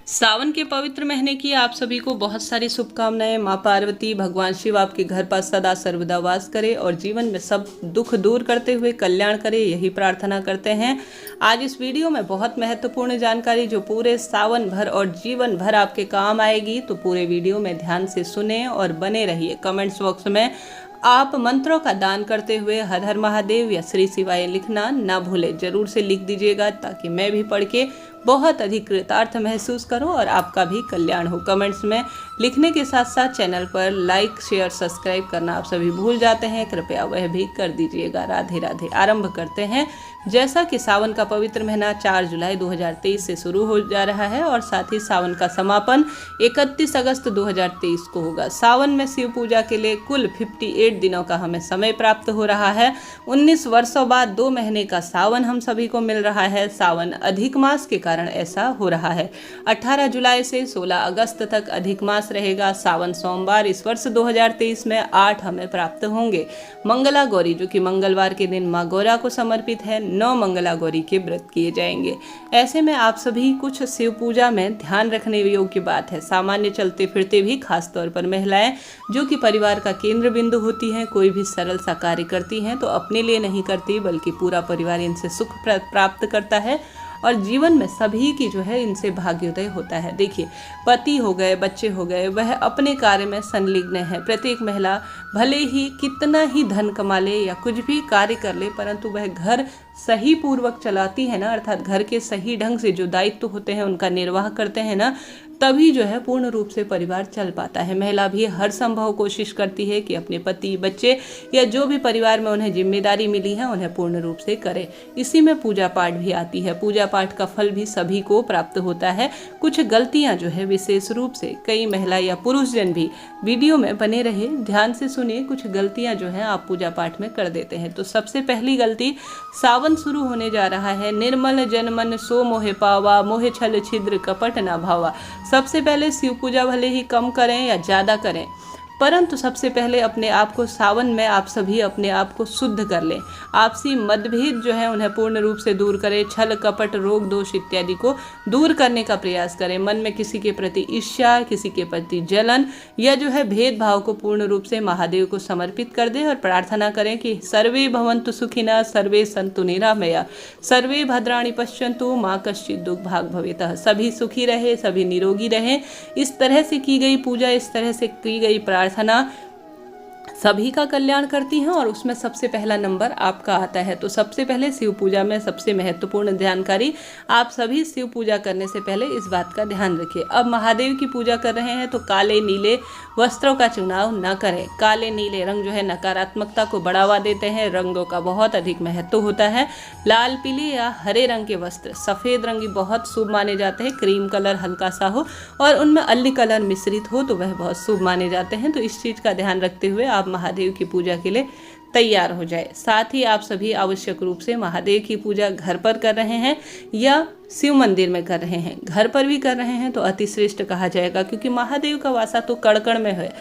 सावन के पवित्र महीने की आप सभी को बहुत सारी शुभकामनाएं। माँ पार्वती भगवान शिव आपके घर पर सदा सर्वदा वास करे और जीवन में सब दुख दूर करते हुए कल्याण करे, यही प्रार्थना करते हैं। आज इस वीडियो में बहुत महत्वपूर्ण जानकारी जो पूरे सावन भर और जीवन भर आपके काम आएगी, तो पूरे वीडियो में ध्यान से सुने और बने रहिए। कमेंट्स बॉक्स में आप मंत्रों का दान करते हुए हर हर महादेव या श्री शिवाय लिखना ना भूलें। जरूर से लिख दीजिएगा ताकि मैं भी पढ़ के बहुत अधिक कृतार्थ महसूस करूं और आपका भी कल्याण हो। कमेंट्स में लिखने के साथ साथ चैनल पर लाइक शेयर सब्सक्राइब करना आप सभी भूल जाते हैं, कृपया वह भी कर दीजिएगा। राधे राधे। आरंभ करते हैं। जैसा कि सावन का पवित्र महीना 4 जुलाई 2023 से शुरू हो जा रहा है और साथ ही सावन का समापन 31 अगस्त 2023 को होगा। सावन में शिव पूजा के लिए कुल 58 दिनों का हमें समय प्राप्त हो रहा है। 19 वर्षों बाद 2 महीने का सावन हम सभी को मिल रहा है। सावन अधिक मास के कारण ऐसा हो रहा है। 18 जुलाई से 16 अगस्त तक अधिक मास रहेगा। सावन सोमवार इस वर्ष 2023 में 8 हमें प्राप्त होंगे। मंगला गौरी जो कि मंगलवार के दिन माँ गौरा को समर्पित है, 9 मंगला गौरी के व्रत किए जाएंगे। ऐसे में आप सभी कुछ शिव पूजा में ध्यान रखने योग्य बात है। सामान्य चलते फिरते भी खास तौर पर महिलाएं जो कि परिवार का केंद्र बिंदु होती हैं, कोई भी सरल सा कार्य करती हैं तो अपने लिए नहीं करती बल्कि पूरा परिवार इनसे सुख प्राप्त करता है और जीवन में सभी की जो है इनसे भाग्योदय होता है। देखिए, पति हो गए, बच्चे हो गए, वह अपने कार्य में संलिग्न है। प्रत्येक महिला भले ही कितना ही धन कमा ले या कुछ भी कार्य कर ले, परंतु वह घर सही पूर्वक चलाती है ना, अर्थात घर के सही ढंग से जो दायित्व होते हैं उनका निर्वाह करते हैं ना, तभी जो है पूर्ण रूप से परिवार चल पाता है। महिला भी हर संभव कोशिश करती है कि अपने पति, बच्चे या जो भी परिवार में उन्हें जिम्मेदारी मिली है उन्हें पूर्ण रूप से करे। इसी में पूजा पाठ भी आती है। पूजा पाठ का फल भी सभी को प्राप्त होता है। कुछ गलतियां जो है विशेष रूप से कई महिला या पुरुष जन भी वीडियो में बने रहे, ध्यान से सुनिए। कुछ गलतियां जो है आप पूजा पाठ में कर देते हैं। तो सबसे पहली गलती, सावन शुरू होने जा रहा है। निर्मल जनमन सो मोहे पावा, मोहे छल छिद्र कपट ना भावा। सबसे पहले शिव पूजा भले ही कम करें या ज़्यादा करें, परंतु सबसे पहले अपने आप को सावन में आप सभी अपने आप को शुद्ध कर लें। आपसी मतभेद जो है उन्हें पूर्ण रूप से दूर करें। छल कपट रोग दोष इत्यादि को दूर करने का प्रयास करें। मन में किसी के प्रति ईर्ष्या, किसी के प्रति जलन या जो है भेदभाव को पूर्ण रूप से महादेव को समर्पित कर दें और प्रार्थना करें कि सर्वे भवन्तु सुखिनः, सर्वे सन्तु निरामया, सर्वे भद्राणि पश्यन्तु, माँ कश्चित् दुःख भाग् भवेतः। सभी सुखी रहे, सभी निरोगी रहें। इस तरह से की गई पूजा, इस तरह से की गई प्रार्थना सभी का कल्याण करती हैं और उसमें सबसे पहला नंबर आपका आता है। तो सबसे पहले शिव पूजा में सबसे महत्वपूर्ण जानकारी, आप सभी शिव पूजा करने से पहले इस बात का ध्यान रखिए। अब महादेव की पूजा कर रहे हैं तो काले नीले वस्त्रों का चुनाव न करें। काले नीले रंग जो है नकारात्मकता को बढ़ावा देते हैं। रंगों का बहुत अधिक महत्व होता है। लाल, पीले या हरे रंग के वस्त्र, सफ़ेद रंग बहुत शुभ माने जाते हैं। क्रीम कलर हल्का सा हो और उनमें अल्ली कलर मिश्रित हो तो वह बहुत शुभ माने जाते हैं। तो इस चीज़ का ध्यान रखते हुए आप महादेव की पूजा के लिए तैयार हो जाए। साथ ही आप सभी आवश्यक रूप से महादेव की पूजा घर पर कर रहे हैं या शिव मंदिर में कर रहे हैं। घर पर भी कर रहे हैं तो अति श्रेष्ठ कहा जाएगा, क्योंकि महादेव का वासा तो कण कण में है।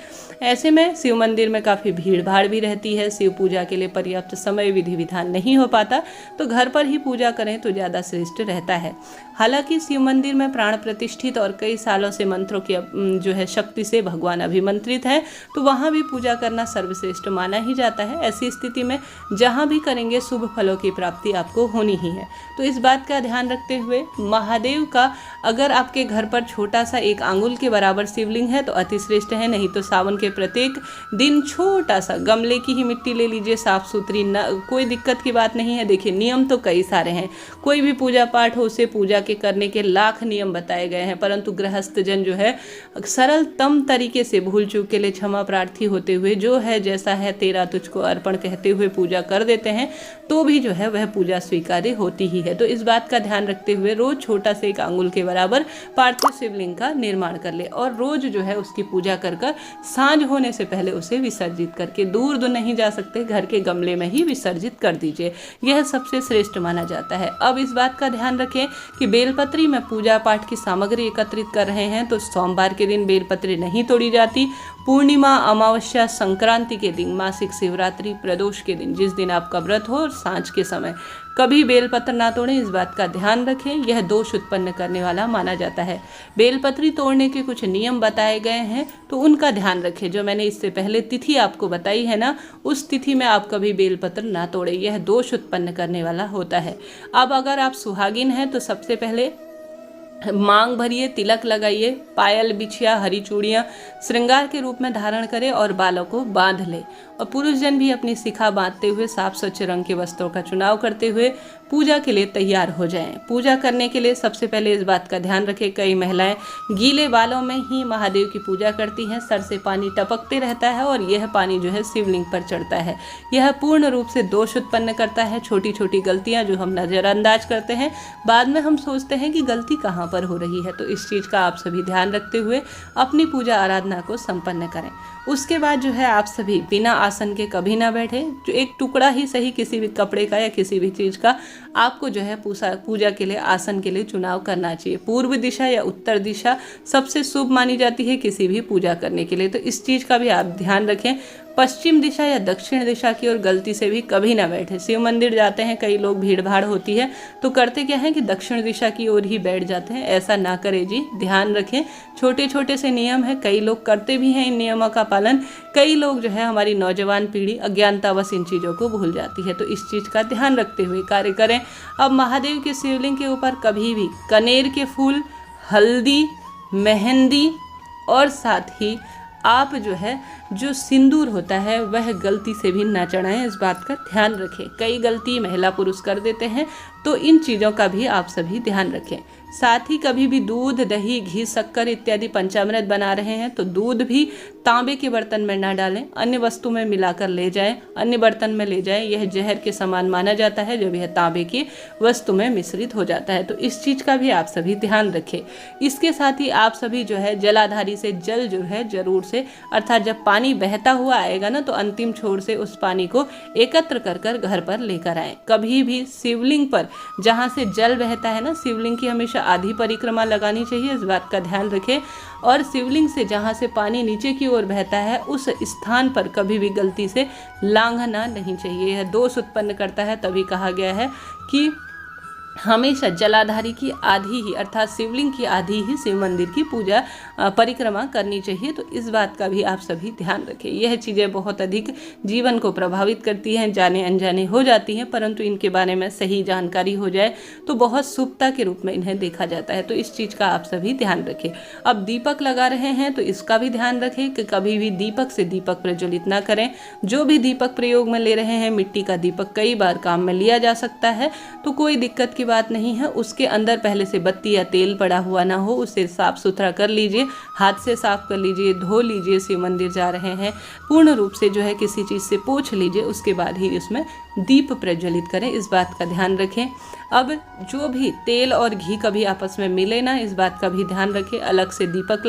ऐसे में शिव मंदिर में काफ़ी भीड़ भाड़ भी रहती है। शिव पूजा के लिए पर्याप्त समय विधि विधान नहीं हो पाता, तो घर पर ही पूजा करें तो ज़्यादा श्रेष्ठ रहता है। हालांकि शिव मंदिर में प्राण प्रतिष्ठित और कई सालों से मंत्रों की जो है शक्ति से भगवान अभिमंत्रित है, तो वहाँ भी पूजा करना सर्वश्रेष्ठ माना ही जाता है। ऐसी स्थिति में जहाँ भी करेंगे शुभ फलों की प्राप्ति आपको होनी ही है। तो इस बात का ध्यान रखते हुए महादेव का अगर आपके घर पर छोटा सा 1 आंगुल के बराबर शिवलिंग है तो अति श्रेष्ठ है। नहीं तो सावन के प्रत्येक दिन छोटा सा गमले की ही मिट्टी ले लीजिए, साफ सुथरी, कोई दिक्कत की बात नहीं है। देखिए, नियम तो कई सारे हैं। कोई भी पूजा पाठ हो, उसे पूजा के करने के लाख नियम बताए गए हैं, परंतु गृहस्थ जन जो है सरलतम तरीके से भूल चूक के लिए क्षमा प्रार्थी होते हुए जो है जैसा है तेरा तुझको अर्पण कहते हुए पूजा कर देते हैं, तो भी जो है वह पूजा स्वीकार्य होती ही है। तो इस बात का ध्यान रखते हुए रोज छोटा से 1 आंगुल के बराबर पार्थिव शिवलिंग का निर्माण कर ले और रोज जो है उसकी पूजा कर सांझ होने से पहले उसे विसर्जित करके, दूर नहीं जा सकते, घर के गमले में ही विसर्जित कर दीजिए। यह सबसे श्रेष्ठ माना जाता है। अब इस बात का ध्यान रखें कि बेलपत्री में पूजा पाठ की सामग्री एकत्रित कर रहे हैं तो सोमवार के दिन बेलपत्री नहीं तोड़ी जाती। पूर्णिमा, अमावस्या, संक्रांति के दिन, मासिक शिवरात्रि, प्रदोष के दिन, जिस दिन आपका व्रत हो और सांझ के समय कभी बेलपत्र ना तोड़ें, इस बात का ध्यान रखें, यह दोष उत्पन्न करने वाला माना जाता है। बेलपत्री तोड़ने के कुछ नियम बताए गए हैं तो उनका ध्यान रखें। जो मैंने इससे पहले तिथि आपको बताई है ना, उस तिथि में आप कभी बेलपत्र ना तोड़ें, यह दोष उत्पन्न करने वाला होता है। अब अगर आप सुहागिन हैं तो सबसे पहले मांग भरिए, तिलक लगाइए, पायल, बिछिया, हरी चूड़ियाँ श्रृंगार के रूप में धारण करें और बालों को बांध ले। और पुरुष जन भी अपनी शिखा बांधते हुए साफ स्वच्छ रंग के वस्त्रों का चुनाव करते हुए पूजा के लिए तैयार हो जाएं। पूजा करने के लिए सबसे पहले इस बात का ध्यान रखें, कई महिलाएं गीले बालों में ही महादेव की पूजा करती हैं। सर से पानी टपकते रहता है और यह पानी जो है शिवलिंग पर चढ़ता है। यह पूर्ण रूप से दोष उत्पन्न करता है। छोटी छोटी गलतियां जो हम नज़रअंदाज करते हैं, बाद में हम सोचते हैं कि गलती कहाँ पर हो रही है, तो इस चीज़ का आप सभी ध्यान रखते हुए अपनी पूजा आराधना को संपन्न करें। उसके बाद जो है आप सभी बिना आसन के कभी ना बैठे। जो एक टुकड़ा ही सही किसी भी कपड़े का या किसी भी चीज़ का आपको जो है पूजा के लिए, आसन के लिए चुनाव करना चाहिए। पूर्व दिशा या उत्तर दिशा सबसे शुभ मानी जाती है किसी भी पूजा करने के लिए, तो इस चीज़ का भी आप ध्यान रखें। पश्चिम दिशा या दक्षिण दिशा की ओर गलती से भी कभी ना बैठे। शिव मंदिर जाते हैं कई लोग, भीड़ भाड़ होती है तो करते क्या है कि दक्षिण दिशा की ओर ही बैठ जाते हैं। ऐसा ना करें जी, ध्यान रखें। छोटे छोटे से नियम है, कई लोग करते भी हैं इन नियमों का पालन। कई लोग जो है हमारी नौजवान पीढ़ी अज्ञानतावश इन चीज़ों को भूल जाती है, तो इस चीज़ का ध्यान रखते हुए कार्य करें। अब महादेव के शिवलिंग के ऊपर कभी भी कनेर के फूल, हल्दी, मेहंदी और साथ ही आप जो सिंदूर होता है वह गलती से भी ना चढ़ाएं, इस बात का ध्यान रखें। कई गलती महिला पुरुष कर देते हैं, तो इन चीज़ों का भी आप सभी ध्यान रखें। साथ ही कभी भी दूध, दही, घी, शक्कर इत्यादि पंचामृत बना रहे हैं तो दूध भी तांबे के बर्तन में ना डालें, अन्य वस्तु में मिलाकर ले जाएं, अन्य बर्तन में ले जाएं। यह जहर के समान माना जाता है जब यह तांबे की वस्तु में मिश्रित हो जाता है, तो इस चीज़ का भी आप सभी ध्यान रखें। इसके साथ ही आप सभी जलाधारी से जल जरूर से, अर्थात जब पानी बहता हुआ आएगा ना, तो अंतिम छोर से उस पानी को एकत्र कर घर पर लेकर आएं। कभी भी शिवलिंग पर जहाँ से जल बहता है ना, शिवलिंग की हमेशा आधी परिक्रमा लगानी चाहिए, इस बात का ध्यान रखें। और शिवलिंग से जहाँ से पानी नीचे की ओर बहता है उस स्थान पर कभी भी गलती से लांघना नहीं चाहिए, यह दोष उत्पन्न करता है। तभी कहा गया है कि हमेशा जलाधारी की आधी ही, अर्थात शिवलिंग की आधी ही शिव मंदिर की पूजा परिक्रमा करनी चाहिए, तो इस बात का भी आप सभी ध्यान रखें। यह चीज़ें बहुत अधिक जीवन को प्रभावित करती हैं, जाने अनजाने हो जाती हैं, परंतु इनके बारे में सही जानकारी हो जाए तो बहुत शुभता के रूप में इन्हें देखा जाता है, तो इस चीज़ का आप सभी ध्यान रखें। अब दीपक लगा रहे हैं तो इसका भी ध्यान रखें कि कभी भी दीपक से दीपक प्रज्वलित ना करें। जो भी दीपक प्रयोग में ले रहे हैं, मिट्टी का दीपक कई बार काम में लिया जा सकता है, तो कोई दिक्कत की बात नहीं है। उसके अंदर पहले से बत्ती या तेल पड़ा हुआ ना हो, उसे साफ सुथरा कर लीजिए, हाथ से साफ कर लीजिए, धो लीजिए। शिव मंदिर जा रहे हैं पूर्ण रूप से किसी चीज़ से पोंछ लीजिए, उसके बाद ही उसमें दीप प्रज्वलित करें, इस बात का ध्यान रखें। अब जो भी तेल और घी कभी आपस में मिले ना, इस बात का भी ध्यान रखें। अलग से दीपक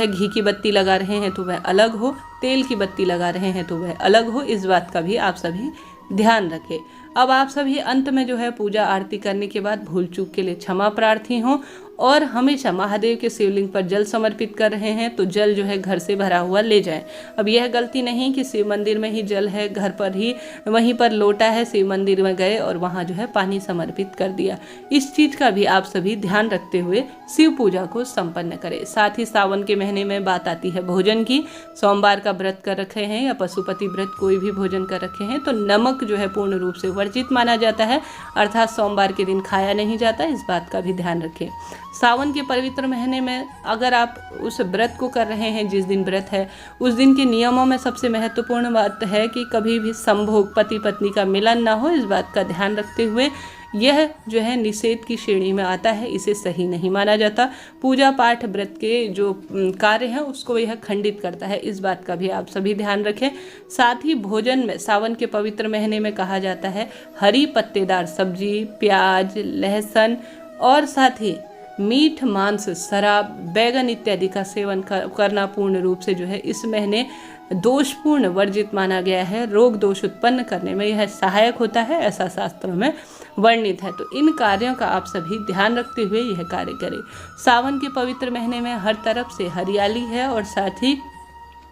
घी की बत्ती लगा रहे हैं तो वह अलग हो, तेल की बत्ती लगा रहे हैं तो वह अलग हो, इस बात का भी आप सभी ध्यान रखें। अब आप सभी अंत में पूजा आरती करने के बाद भूल चूक के लिए क्षमा प्रार्थी हों और हमेशा महादेव के शिवलिंग पर जल समर्पित कर रहे हैं तो जल घर से भरा हुआ ले जाएं। अब यह गलती नहीं कि शिव मंदिर में ही जल है, घर पर ही वहीं पर लोटा है, शिव मंदिर में गए और वहाँ पानी समर्पित कर दिया। इस चीज़ का भी आप सभी ध्यान रखते हुए शिव पूजा को संपन्न करें। साथ ही सावन के महीने में बात आती है भोजन की। सोमवार का व्रत कर रखे हैं या पशुपति व्रत कोई भी भोजन कर रखे हैं तो नमक पूर्ण रूप से वर्जित माना जाता है, अर्थात सोमवार के दिन खाया नहीं जाता, इस बात का भी ध्यान रखें। सावन के पवित्र महीने में अगर आप उस व्रत को कर रहे हैं, जिस दिन व्रत है उस दिन के नियमों में सबसे महत्वपूर्ण बात है कि कभी भी संभोग, पति पत्नी का मिलन ना हो, इस बात का ध्यान रखते हुए यह निषेध की श्रेणी में आता है, इसे सही नहीं माना जाता। पूजा पाठ व्रत के जो कार्य हैं उसको यह खंडित करता है, इस बात का भी आप सभी ध्यान रखें। साथ ही भोजन में सावन के पवित्र महीने में कहा जाता है हरी पत्तेदार सब्जी, प्याज, लहसुन और साथ ही मीठ, मांस, शराब, बैगन इत्यादि का सेवन करना पूर्ण रूप से इस महीने दोषपूर्ण वर्जित माना गया है। रोग दोष उत्पन्न करने में यह सहायक होता है, ऐसा शास्त्रों में वर्णित है, तो इन कार्यों का आप सभी ध्यान रखते हुए यह कार्य करें। सावन के पवित्र महीने में हर तरफ से हरियाली है और साथ ही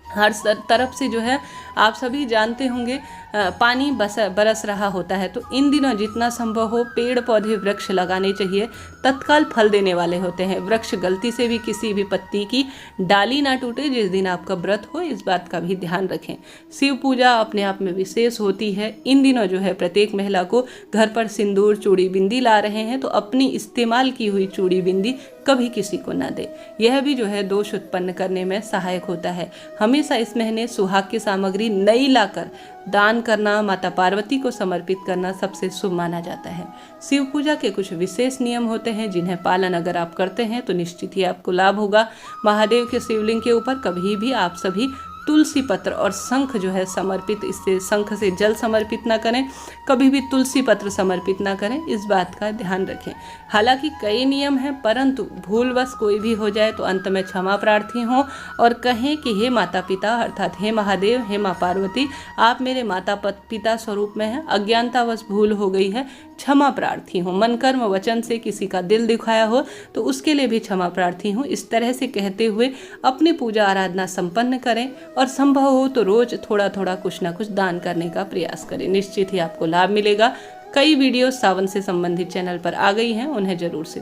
हर तरफ से आप सभी जानते होंगे पानी बरस रहा होता है। तो इन दिनों जितना संभव हो पेड़ पौधे वृक्ष लगाने चाहिए, तत्काल फल देने वाले होते हैं। वृक्ष गलती से भी किसी भी पत्ती की डाली ना टूटे जिस दिन आपका व्रत हो, इस बात का भी ध्यान रखें। शिव पूजा अपने आप में विशेष होती है। इन दिनों जो है प्रत्येक महिला को घर पर सिंदूर चूड़ी बिंदी ला रहे हैं तो अपनी इस्तेमाल की हुई चूड़ी बिंदी कभी किसी को ना दे। यह भी जो है दोष उत्पन्न करने में सहायक होता है। हमेशा इस महीने सुहाग की सामग्री नई लाकर दान करना, माता पार्वती को समर्पित करना सबसे शुभ माना जाता है। शिव पूजा के कुछ विशेष नियम होते हैं जिन्हें पालन अगर आप करते हैं तो निश्चित ही आपको लाभ होगा। महादेव के शिवलिंग के ऊपर कभी भी आप सभी तुलसी पत्र और शंख जो है समर्पित, इससे शंख से जल समर्पित ना करें, कभी भी तुलसी पत्र समर्पित ना करें, इस बात का ध्यान रखें। हालांकि कई नियम हैं, परंतु भूलवश कोई भी हो जाए तो अंत में क्षमा प्रार्थी हों और कहें कि हे माता पिता अर्थात हे महादेव, हे माँ पार्वती, आप मेरे माता पिता स्वरूप में हैं, अज्ञानतावश भूल हो गई है, क्षमा प्रार्थी हूँ। मन कर्म वचन से किसी का दिल दुखाया हो तो उसके लिए भी क्षमा प्रार्थी हूँ। इस तरह से कहते हुए अपनी पूजा आराधना संपन्न करें और संभव हो तो रोज थोड़ा थोड़ा कुछ ना कुछ दान करने का प्रयास करें, निश्चित ही आपको लाभ मिलेगा। कई वीडियो सावन से संबंधित चैनल पर आ गई हैं, उन्हें जरूर से